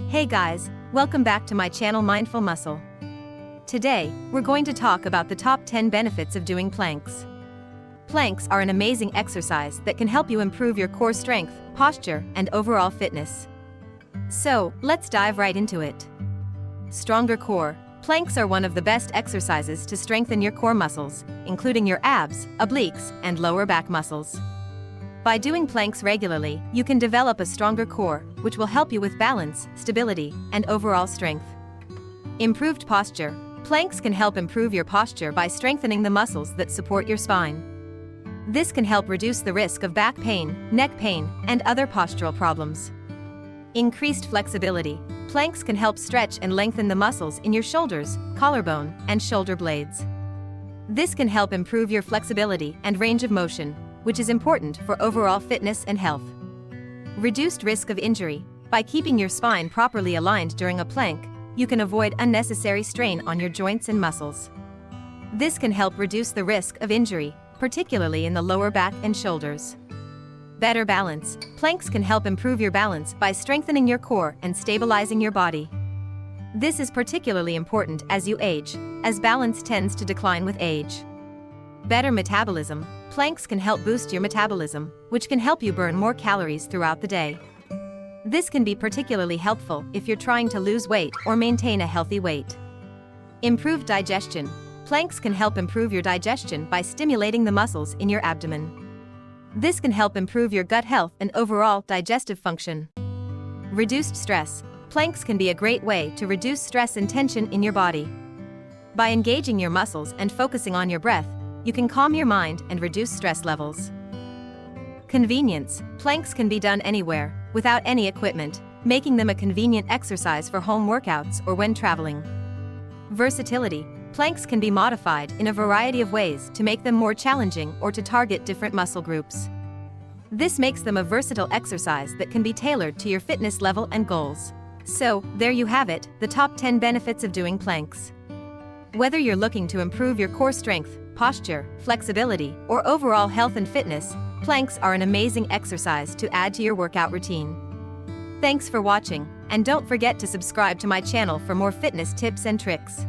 Hey guys, welcome back to my channel Mindful Muscle. Today, we're going to talk about the top 10 benefits of doing planks. Planks are an amazing exercise that can help you improve your core strength, posture, and overall fitness. So, let's dive right into it. Stronger core. Planks are one of the best exercises to strengthen your core muscles, including your abs, obliques, and lower back muscles. By doing planks regularly, you can develop a stronger core, which will help you with balance, stability, and overall strength. Improved posture. Planks can help improve your posture by strengthening the muscles that support your spine. This can help reduce the risk of back pain, neck pain, and other postural problems. Increased flexibility. Planks can help stretch and lengthen the muscles in your shoulders, collarbone, and shoulder blades. This can help improve your flexibility and range of motion, which is important for overall fitness and health. Reduced risk of injury. By keeping your spine properly aligned during a plank, you can avoid unnecessary strain on your joints and muscles. This can help reduce the risk of injury, particularly in the lower back and shoulders. Better balance. Planks can help improve your balance by strengthening your core and stabilizing your body. This is particularly important as you age, as balance tends to decline with age. Better metabolism. Planks can help boost your metabolism, which can help you burn more calories throughout the day. This can be particularly helpful if you're trying to lose weight or maintain a healthy weight. Improved digestion. Planks can help improve your digestion by stimulating the muscles in your abdomen. This can help improve your gut health and overall digestive function. Reduced stress. Planks can be a great way to reduce stress and tension in your body. By engaging your muscles and focusing on your breath, you can calm your mind and reduce stress levels. Convenience. Planks can be done anywhere, without any equipment, making them a convenient exercise for home workouts or when traveling. Versatility. Planks can be modified in a variety of ways to make them more challenging or to target different muscle groups. This makes them a versatile exercise that can be tailored to your fitness level and goals. So, there you have it, the top 10 benefits of doing planks. Whether you're looking to improve your core strength, posture, flexibility, or overall health and fitness, planks are an amazing exercise to add to your workout routine. Thanks for watching, and don't forget to subscribe to my channel for more fitness tips and tricks.